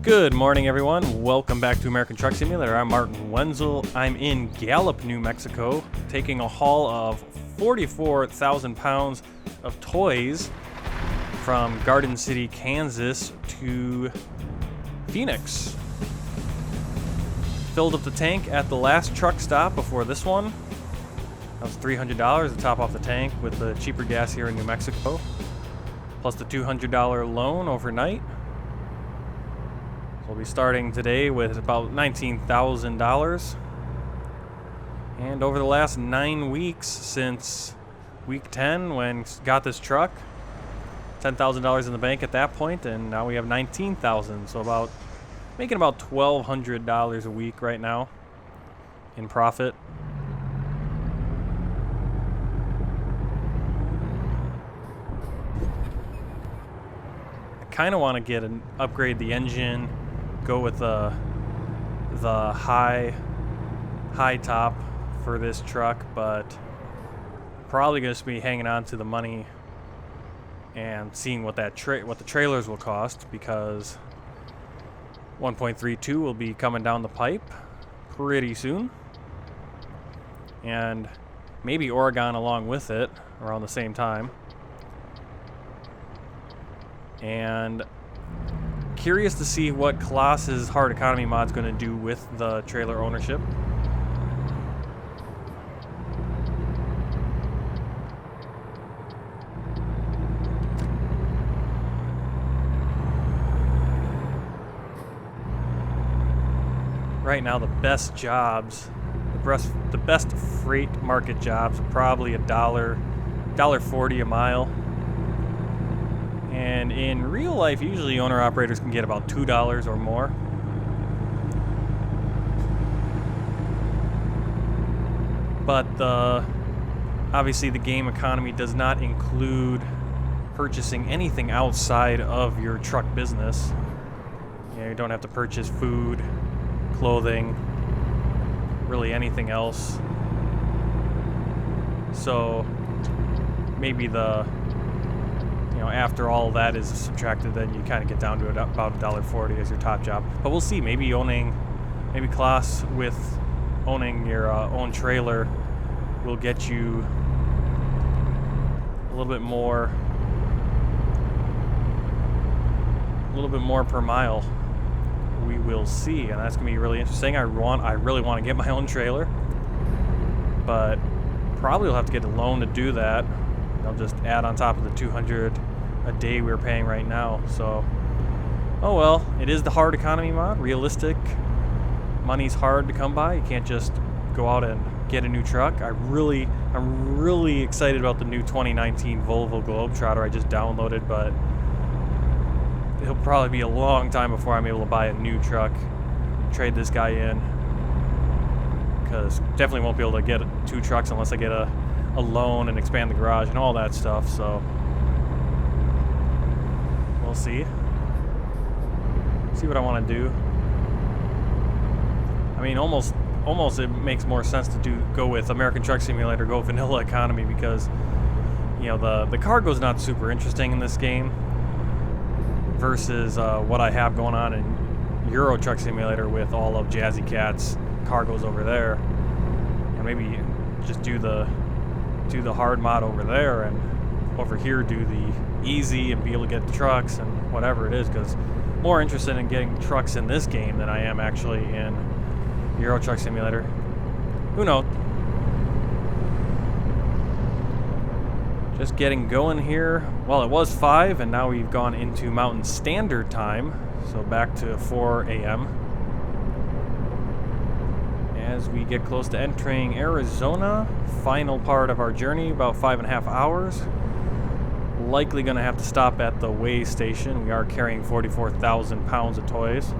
Good morning, everyone. Welcome back to American Truck Simulator. I'm Martin Wenzel. I'm in Gallup, New Mexico, taking a haul of 44,000 pounds of toys from Garden City, Kansas to Phoenix. Filled up the tank at the last truck stop before this one. That was $300 to top off the tank with the cheaper gas here in New Mexico, plus the $200 loan overnight. We'll be starting today with about $19,000. And over the last 9 weeks since week 10 when got this truck, $10,000 in the bank at that point, and now we have $19,000. So making about $1,200 a week right now in profit. I kind of want to upgrade the engine, go with the high top for this truck, but probably going to be hanging on to the money and seeing what the trailers will cost, because 1.32 will be coming down the pipe pretty soon, and maybe Oregon along with it around the same time. And curious to see what Klaas's hard economy mod's going to do with the trailer ownership. Right now, the best jobs, the best freight market jobs, are probably $1.40 a mile. And in real life, usually owner-operators can get about $2 or more. But obviously the game economy does not include purchasing anything outside of your truck business. You don't have to purchase food, clothing, really anything else. So maybe after all that is subtracted, then you kind of get down to about $1.40 as your top job. But we'll see. Maybe Klaas with owning your own trailer will get you a little bit more per mile. We will see, and that's gonna be really interesting. I really want to get my own trailer, but probably will have to get a loan to do that. I'll just add on top of the $200 a day we're paying right now. So, oh well, it is the hard economy mod. Realistic, money's hard to come by. You can't just go out and get a new truck. I'm really excited about the new 2019 Volvo Globetrotter I just downloaded, but it'll probably be a long time before I'm able to buy a new truck, trade this guy in, because definitely won't be able to get 2 trucks unless I get a loan and expand the garage and all that stuff. So we'll see what I want to do. I mean, almost it makes more sense to go with American Truck Simulator, go vanilla economy, because the cargo's not super interesting in this game versus what I have going on in Euro Truck Simulator with all of Jazzycat's cargoes over there. And maybe just do the hard mod over there, and over here do the easy and be able to get the trucks and whatever it is, because more interested in getting trucks in this game than I am actually in Euro Truck Simulator. Who knows? Just getting going here. Well, it was 5 and now we've gone into Mountain Standard Time, so back to 4 a.m. as we get close to entering Arizona. Final part of our journey, about 5.5 hours. Likely going to have to stop at the weigh station. We are carrying 44,000 pounds of toys.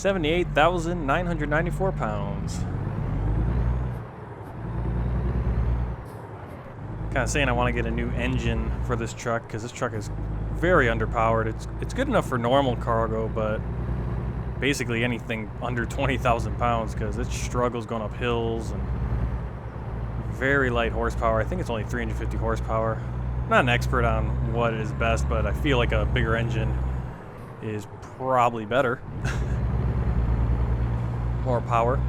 78,994 pounds. Kind of saying I want to get a new engine for this truck because this truck is very underpowered. It's good enough for normal cargo, but basically anything under 20,000 pounds because it struggles going up hills and very light horsepower. I think it's only 350 horsepower. I'm not an expert on what is best, but I feel like a bigger engine is probably better. More power.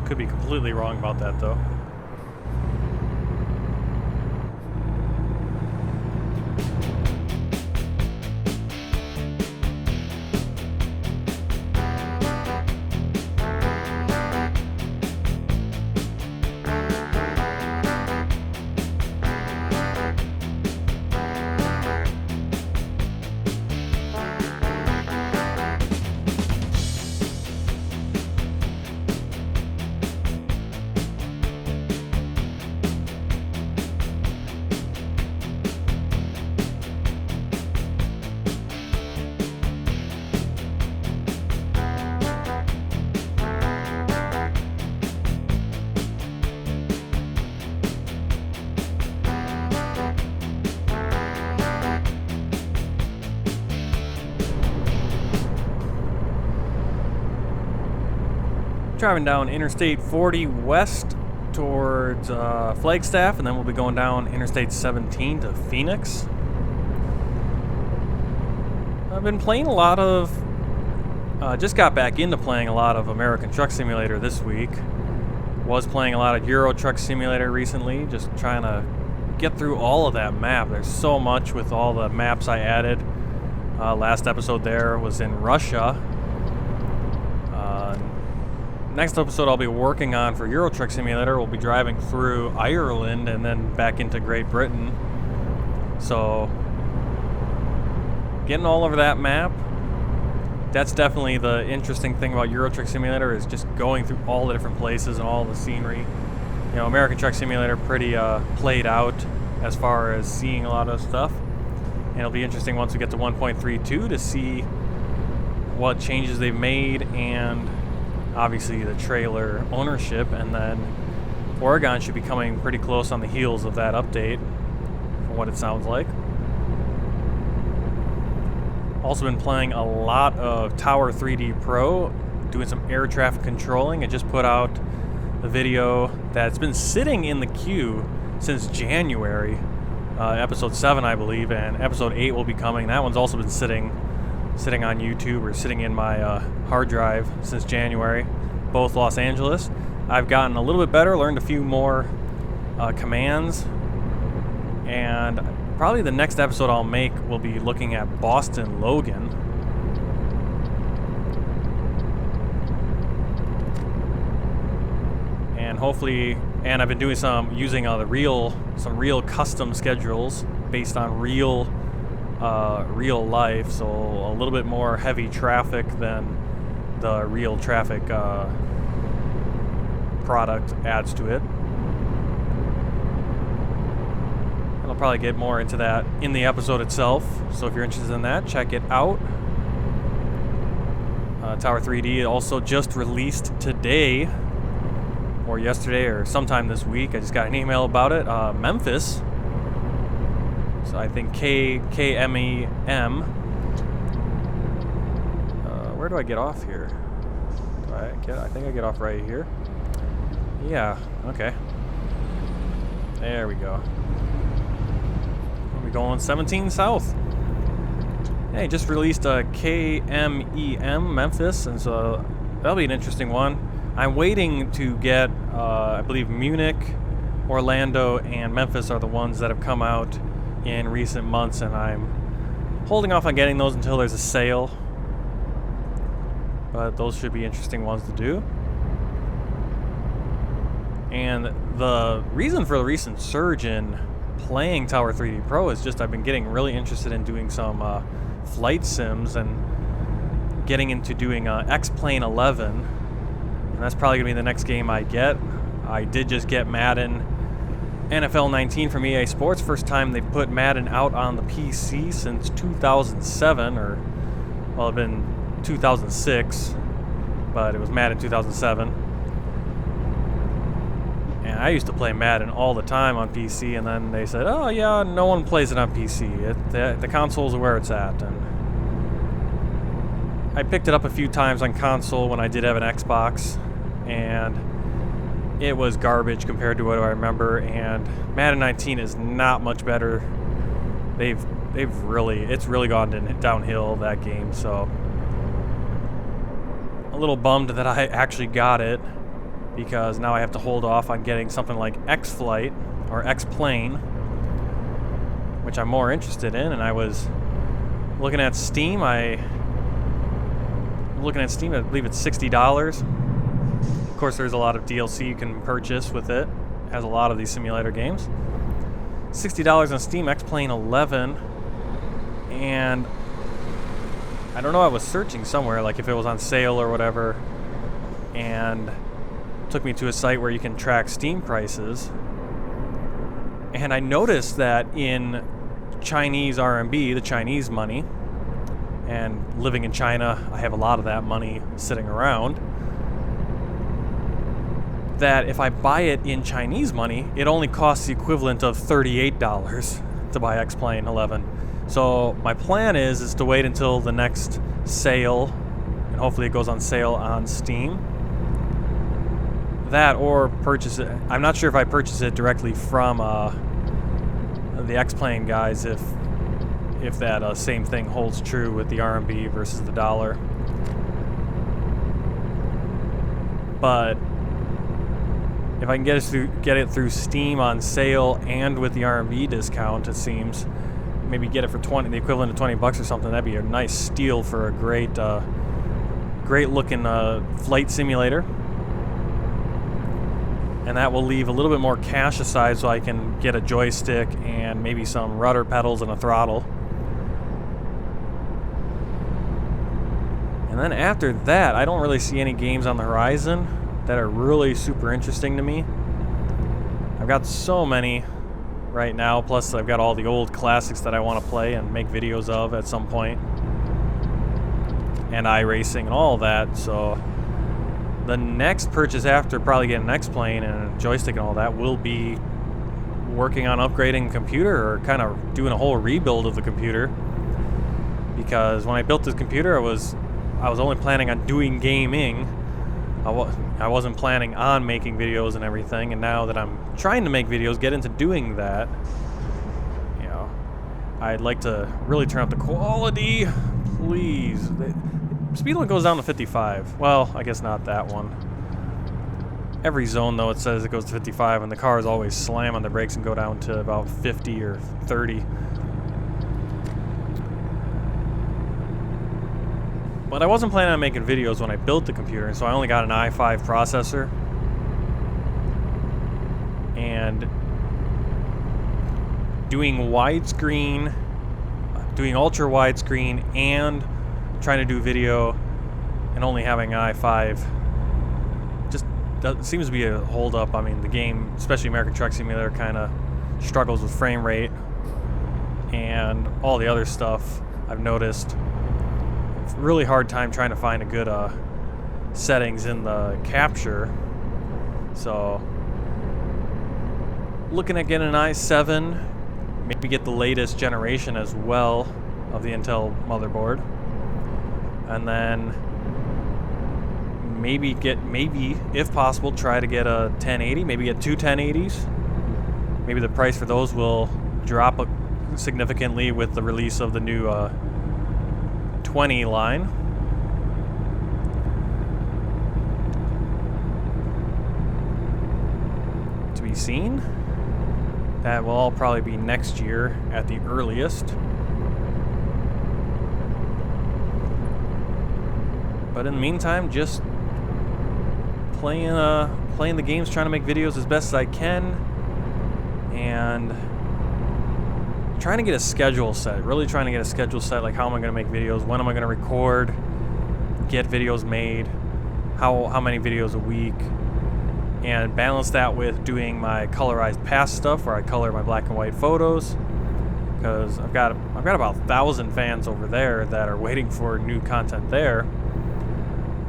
Could be completely wrong about that though. Driving down Interstate 40 west towards Flagstaff, and then we'll be going down Interstate 17 to Phoenix. I've been playing a lot of, just got back into playing a lot of American Truck Simulator this week. Was playing a lot of Euro Truck Simulator recently, just trying to get through all of that map. There's so much with all the maps I added. Last episode there was in Russia. Next episode I'll be working on for Euro Truck Simulator, we'll be driving through Ireland and then back into Great Britain. So, getting all over that map. That's definitely the interesting thing about Euro Truck Simulator, is just going through all the different places and all the scenery. You know, American Truck Simulator pretty played out as far as seeing a lot of stuff. And it'll be interesting once we get to 1.32 to see what changes they've made, and obviously the trailer ownership, and then Oregon should be coming pretty close on the heels of that update, from what it sounds like. Also been playing a lot of Tower 3D Pro, doing some air traffic controlling. I just put out the video that's been sitting in the queue since January, episode 7 I believe, and episode 8 will be coming. That one's also been sitting on YouTube, or sitting in my hard drive since January, both Los Angeles. I've gotten a little bit better, learned a few more commands, and probably the next episode I'll make will be looking at Boston Logan. And hopefully, and I've been doing some real custom schedules based on real life, so a little bit more heavy traffic than the real traffic product adds to it. And I'll probably get more into that in the episode itself, so if you're interested in that, check it out. Tower 3D also just released today, or yesterday, or sometime this week. I just got an email about it. Memphis. So I think KMEM. Where do I get off here? I think I get off right here. Yeah, okay. There we go. We're going 17 south. Yeah, he just released a KMEM Memphis, and so that'll be an interesting one. I'm waiting to get, I believe Munich, Orlando, and Memphis are the ones that have come out in recent months, and I'm holding off on getting those until there's a sale. But those should be interesting ones to do. And the reason for the recent surge in playing Tower 3D Pro is just I've been getting really interested in doing some flight sims and getting into doing X-Plane 11. And that's probably going to be the next game I get. I did just get Madden NFL 19 from EA Sports. First time they've put Madden out on the PC since 2007, or Well, it'd been 2006, but it was Madden 2007. And I used to play Madden all the time on PC, and then they said, oh yeah, no one plays it on PC. The consoles are where it's at. And I picked it up a few times on console when I did have an Xbox, and it was garbage compared to what I remember. And Madden 19 is not much better. It's really gone downhill, that game. So a little bummed that I actually got it, because now I have to hold off on getting something like X-Flight or X-Plane, which I'm more interested in. And I was looking at Steam. I believe it's $60. Of course, there's a lot of DLC you can purchase with it. It has a lot of these simulator games. $60 on Steam, X-Plane 11. And I don't know, I was searching somewhere, like if it was on sale or whatever, and took me to a site where you can track Steam prices. And I noticed that in Chinese RMB, the Chinese money, and living in China, I have a lot of that money sitting around, that if I buy it in Chinese money, it only costs the equivalent of $38 to buy X-Plane 11. So my plan is to wait until the next sale, and hopefully it goes on sale on Steam. That, or purchase it. I'm not sure if I purchase it directly from the X-Plane guys, if that same thing holds true with the RMB versus the dollar. But if I can get it through Steam on sale and with the RMB discount, it seems, maybe get it for the equivalent of $20 or something, that'd be a nice steal for a great looking flight simulator. And that will leave a little bit more cash aside so I can get a joystick and maybe some rudder pedals and a throttle. And then after that, I don't really see any games on the horizon that are really super interesting to me. I've got so many right now, plus I've got all the old classics that I want to play and make videos of at some point, and iRacing and all that. So the next purchase after probably getting an X-Plane and a joystick and all that will be working on upgrading the computer, or kind of doing a whole rebuild of the computer. Because when I built this computer, I was only planning on doing gaming. I wasn't planning on making videos and everything, and now that I'm trying to make videos, get into doing that, you know, I'd like to really turn up the quality, please. Speed limit goes down to 55. Well, I guess not that one. Every zone, though, it says it goes to 55, and the cars always slam on the brakes and go down to about 50 or 30. But I wasn't planning on making videos when I built the computer, so I only got an i5 processor. And doing widescreen, doing ultra widescreen, and trying to do video and only having an i5 just seems to be a hold up. I mean, the game, especially American Truck Simulator, kind of struggles with frame rate and all the other stuff. I've noticed it's a really hard time trying to find a good settings in the capture. So looking at getting an i7, maybe get the latest generation as well of the Intel motherboard. And then maybe if possible, try to get a 1080, maybe get two 1080s. Maybe the price for those will drop significantly with the release of the new 20 line. To be seen. That will all probably be next year at the earliest. But in the meantime, just playing the games, trying to make videos as best as I can, and trying to get a schedule set. Really trying to get a schedule set, like how am I going to make videos, when am I going to record, get videos made, how many videos a week, and balance that with doing my colorized past stuff where I color my black and white photos, because I've got about 1,000 fans over there that are waiting for new content there.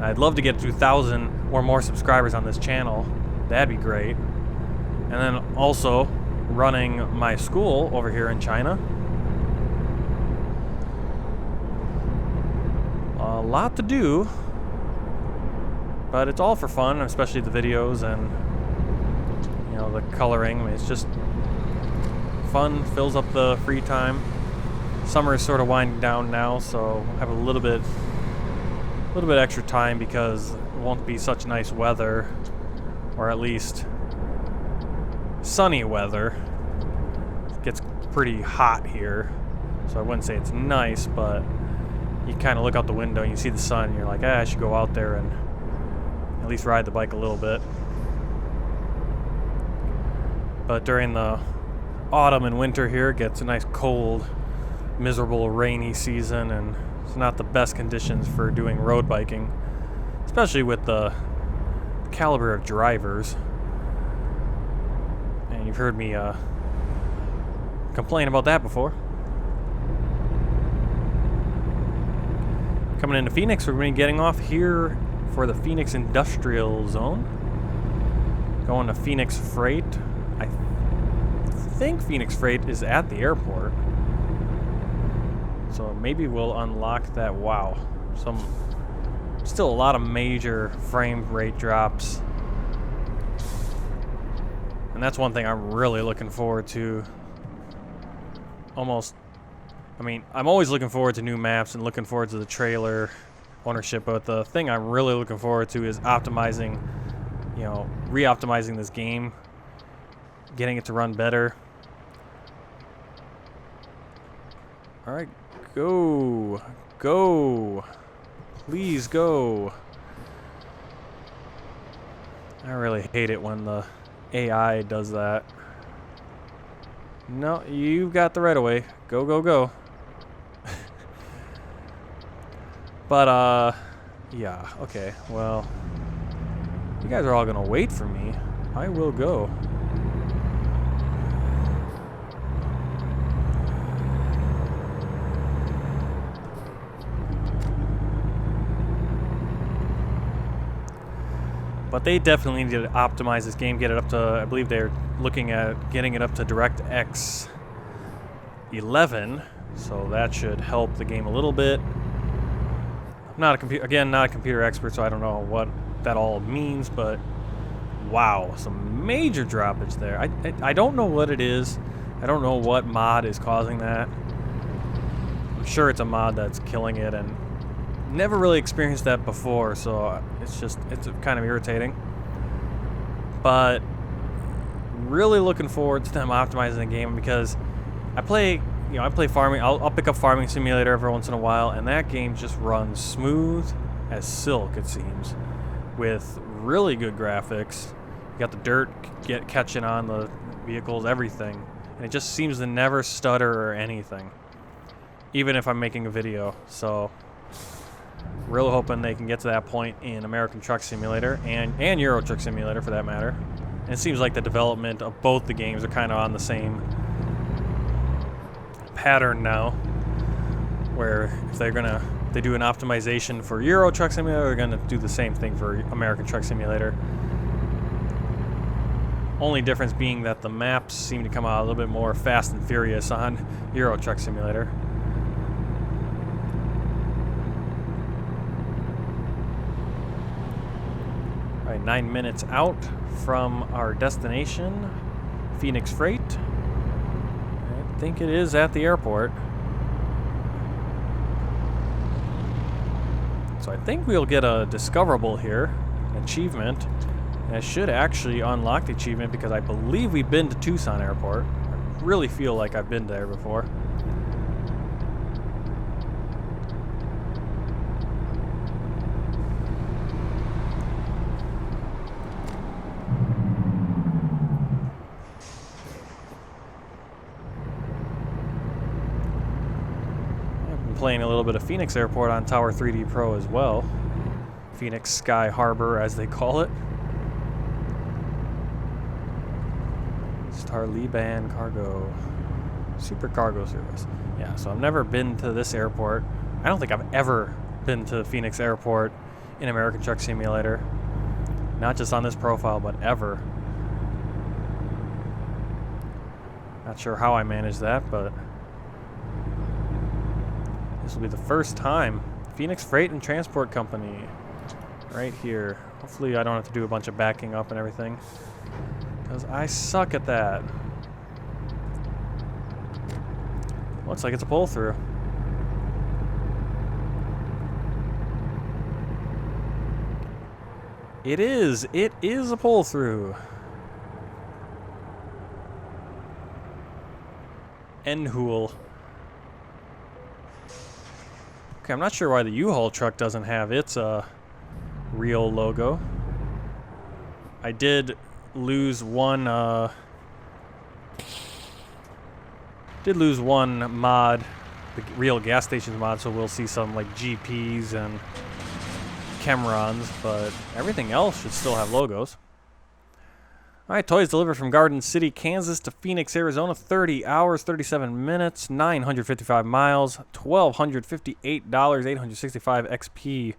I'd love to get to 1,000 or more subscribers on this channel. That'd be great. And then also running my school over here in China. A lot to do, but it's all for fun, especially the videos and, you know, the coloring. I mean, it's just fun, fills up the free time. Summer is sort of winding down now, so I have a little bit extra time because it won't be such nice weather, or at least sunny weather. It gets pretty hot here, so I wouldn't say it's nice, but you kind of look out the window and you see the sun and you're like, I should go out there and at least ride the bike a little bit. But during the autumn and winter here, it gets a nice cold, miserable, rainy season, and it's not the best conditions for doing road biking, especially with the caliber of drivers. And you've heard me complain about that before. Coming into Phoenix, we're going to be getting off here for the Phoenix Industrial Zone. Going to Phoenix Freight. I think Phoenix Freight is at the airport. So maybe we'll unlock that. Wow. Still a lot of major frame rate drops. And that's one thing I'm really looking forward to. I'm always looking forward to new maps and looking forward to the trailer ownership, but the thing I'm really looking forward to is optimizing, re-optimizing this game, getting it to run better. All right, go. Please go. I really hate it when the AI does that. No, you've got the right of way. Go. But, yeah, okay, well, you guys are all gonna wait for me. I will go. But they definitely need to optimize this game, get it up to, I believe they're looking at getting it up to DirectX 11, so that should help the game a little bit. I'm not a computer expert, so I don't know what that all means, but wow, some major droppage there. I don't know what it is. I don't know what mod is causing that. I'm sure it's a mod that's killing it, and never really experienced that before, so it's kind of irritating. But really looking forward to them optimizing the game, because I play farming. I'll pick up Farming Simulator every once in a while, and that game just runs smooth as silk, it seems, with really good graphics. You got the dirt catching on the vehicles, everything, and it just seems to never stutter or anything, even if I'm making a video. So really hoping they can get to that point in American Truck Simulator and Euro Truck Simulator, for that matter. And it seems like the development of both the games are kind of on the same pattern now, where if they do an optimization for Euro Truck Simulator, they're gonna do the same thing for American Truck Simulator. Only difference being that the maps seem to come out a little bit more fast and furious on Euro Truck Simulator. All right, 9 minutes out from our destination, Phoenix Freight. I think it is at the airport. So I think we'll get a discoverable here, an achievement. And I should actually unlock the achievement because I believe we've been to Tucson Airport. I really feel like I've been there before. Playing a little bit of Phoenix Airport on Tower 3D Pro as well. Phoenix Sky Harbor, as they call it. Star Liban Cargo. Super cargo service. Yeah, so I've never been to this airport. I don't think I've ever been to Phoenix Airport in American Truck Simulator. Not just on this profile, but ever. Not sure how I managed that, but this will be the first time. Phoenix Freight and Transport Company. Right here. Hopefully I don't have to do a bunch of backing up and everything, because I suck at that. Looks like it's a pull-through. It is. It is a pull-through. N-Hool. Okay, I'm not sure why the U-Haul truck doesn't have its real logo. I did lose one mod, the real gas stations mod, so we'll see some like GPs and Chemrons, but everything else should still have logos. Alright, toys delivered from Garden City, Kansas to Phoenix, Arizona, 30 hours, 37 minutes, 955 miles, $1,258, 865 XP.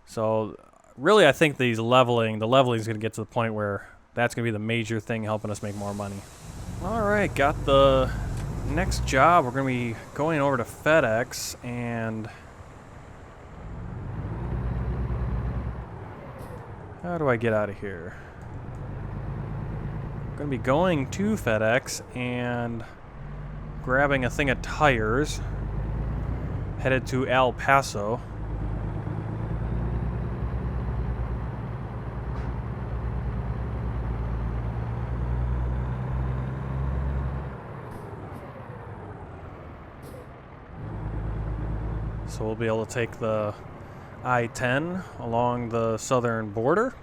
So, really, I think the leveling is going to get to the point where that's going to be the major thing helping us make more money. Alright, got the next job. We're going to be going over to FedEx, and how do I get out of here? I'm going to be going to FedEx and grabbing a thing of tires, headed to El Paso. So we'll be able to take the I-10 along the southern border.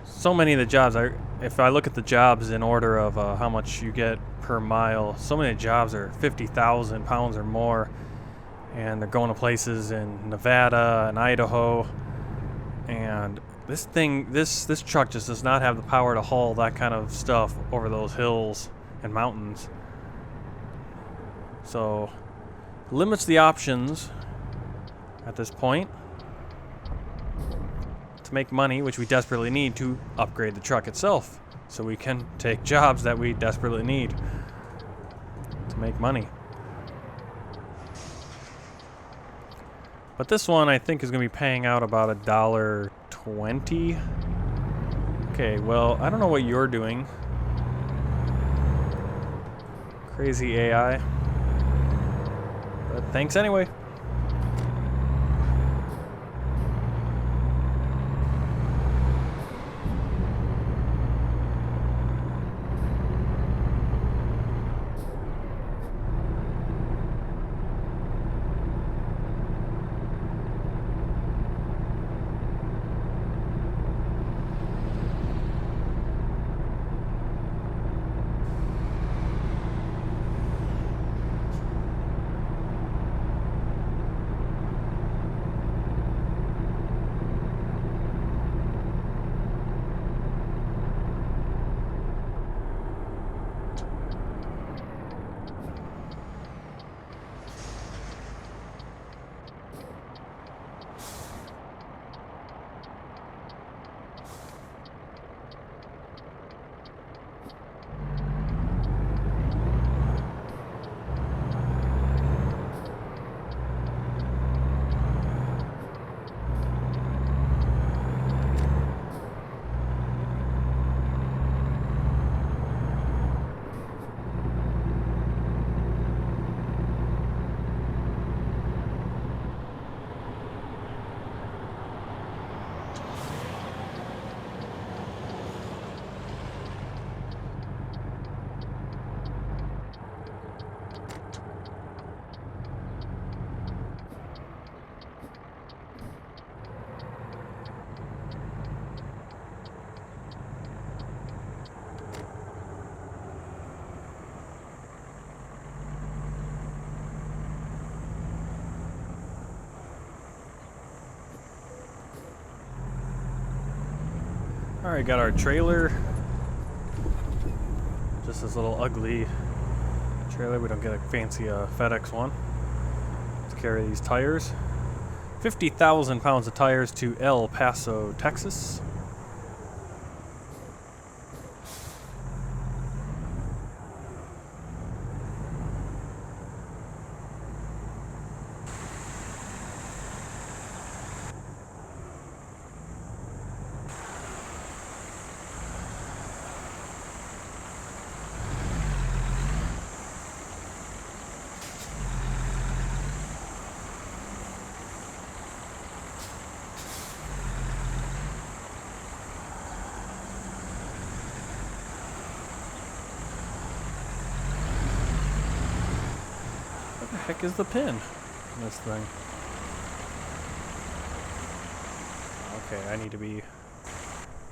So many of the jobs, if I look at the jobs in order of how much you get per mile, so many jobs are 50,000 pounds or more. And they're going to places in Nevada and Idaho, and this truck just does not have the power to haul that kind of stuff over those hills and mountains. So limits the options at this point to make money, which we desperately need to upgrade the truck itself, so we can take jobs that we desperately need to make money. But this one, I think, is going to be paying out about $1.20. Okay, well, I don't know what you're doing. Crazy AI. But thanks anyway. Alright, got our trailer. Just this little ugly trailer. We don't get a fancy FedEx one to carry these tires. 50,000 pounds of tires to El Paso, Texas. What the heck is the pin in this thing? Okay, I need to be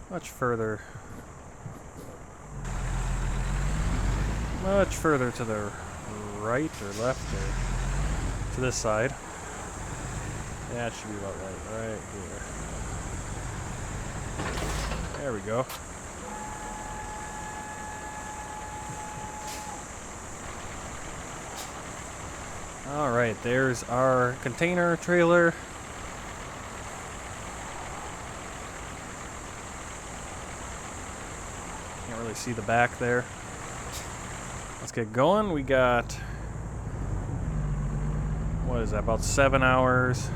much further to the right or left or to this side. Yeah, it should be about right here. There we go. Alright, there's our container trailer. Can't really see the back there. Let's get going. We got, what is that, about 7 hours.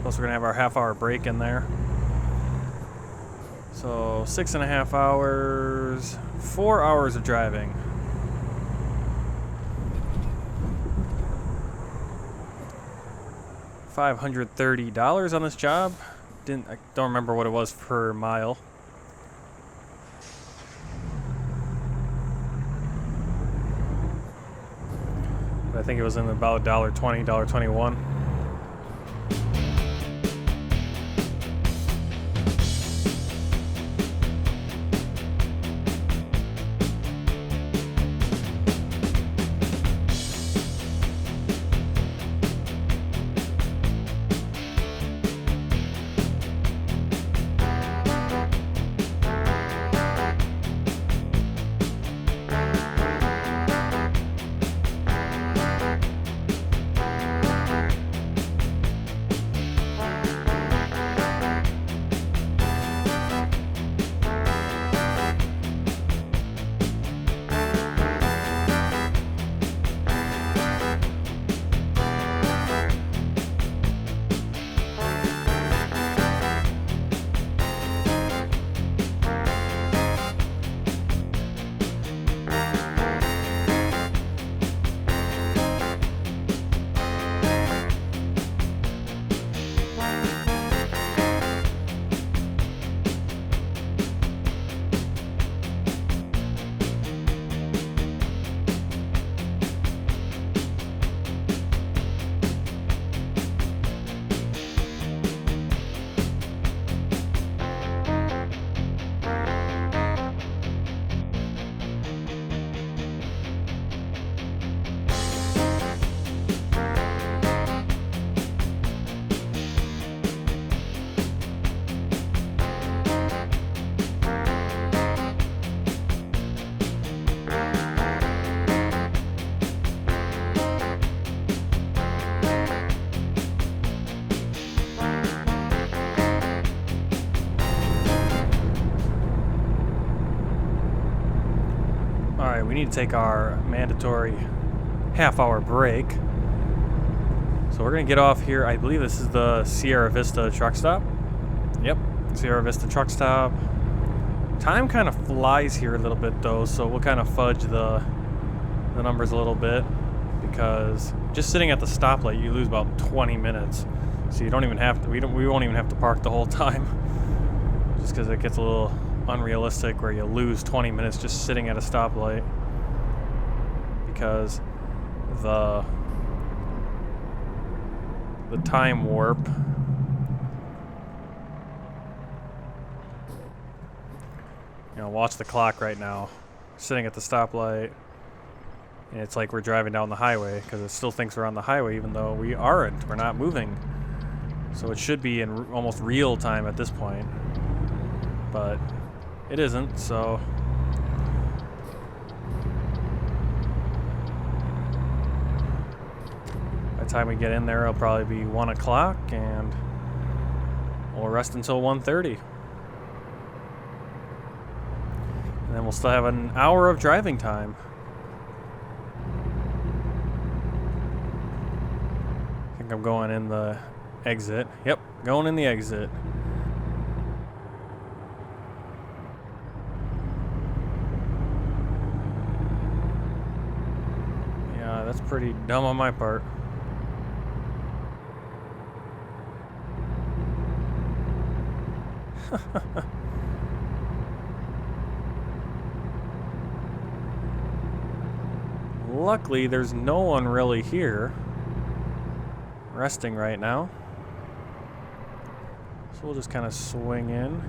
Plus we're gonna have our half-hour break in there. So 6.5 hours, 4 hours of driving. $530 on this job. I don't remember what it was per mile. But I think it was in about $1.20, $1.21. We need to take our mandatory half-hour break. So we're going to get off here. I believe this is the Sierra Vista truck stop. Yep, Sierra Vista truck stop. Time kind of flies here a little bit though, so we'll kind of fudge the numbers a little bit, because just sitting at the stoplight you lose about 20 minutes. So you don't even have to, we won't even have to park the whole time, just because it gets a little unrealistic where you lose 20 minutes just sitting at a stoplight, because the time warp. You know, watch the clock right now. Sitting at the stoplight, and it's like we're driving down the highway, because it still thinks we're on the highway even though we aren't. We're not moving. So it should be in almost real time at this point. But it isn't, so... By the time we get in there, it'll probably be 1 o'clock, and we'll rest until 1:30. And then we'll still have an hour of driving time. I think I'm going in the exit. Yep, going in the exit. Yeah, that's pretty dumb on my part. Luckily, there's no one really here resting right now. So we'll just kind of swing in.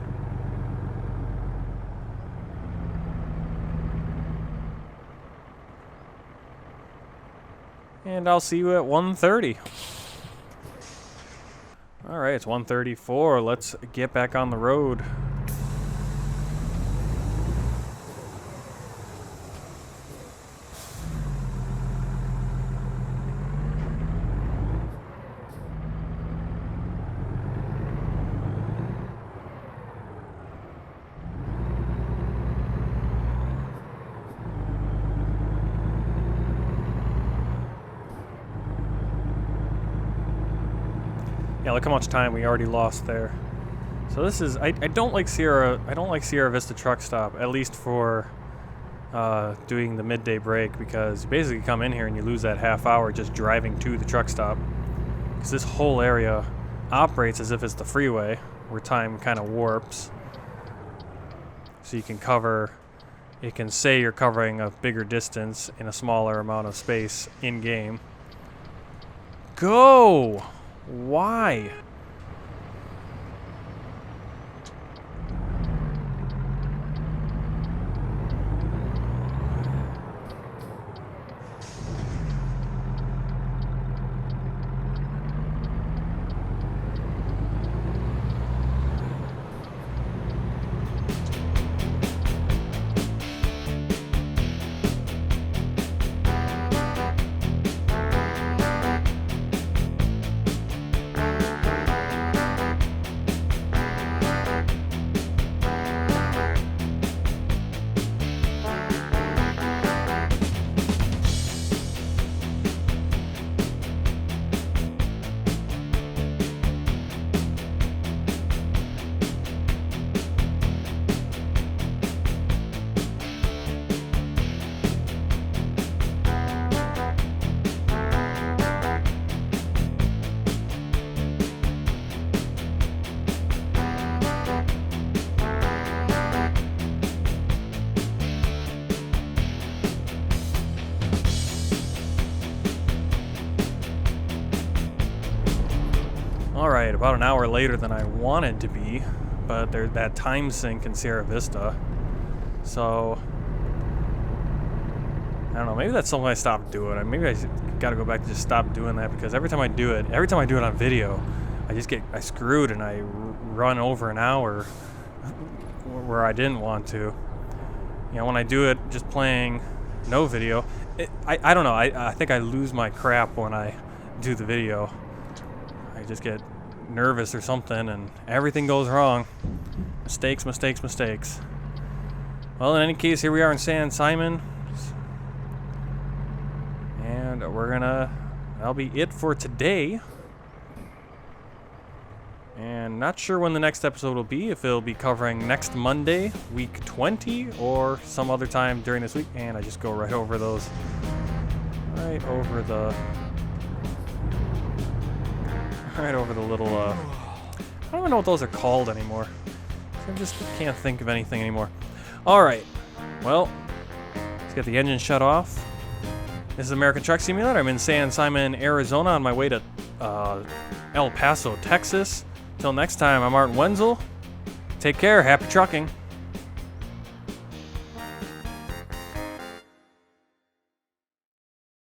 And I'll see you at 1:30. All right, it's 1:34. Let's get back on the road. Yeah, look how much time we already lost there. So this is, I don't like Sierra Vista truck stop, at least for doing the midday break, because you basically come in here and you lose that half hour just driving to the truck stop. Because this whole area operates as if it's the freeway, where time kind of warps. So you can say you're covering a bigger distance in a smaller amount of space in-game. Go! Why? Alright, about an hour later than I wanted to be, but there's that time sink in Sierra Vista. So, I don't know, maybe that's something I stopped doing. Maybe I gotta go back to just stop doing that, because every time I do it on video, I screwed and I run over an hour where I didn't want to. You know, when I do it just playing no video, I don't know, I think I lose my crap when I do the video. I just get nervous or something and everything goes wrong. Mistakes. Well, in any case, here we are in San Simon. And that'll be it for today. And not sure when the next episode will be, if it'll be covering next Monday, week 20, or some other time during this week. And I just go right over the little, I don't even know what those are called anymore. I just can't think of anything anymore. Alright, well, let's get the engine shut off. This is American Truck Simulator. I'm in San Simon, Arizona, on my way to El Paso, Texas. Till next time, I'm Martin Wenzel. Take care, happy trucking.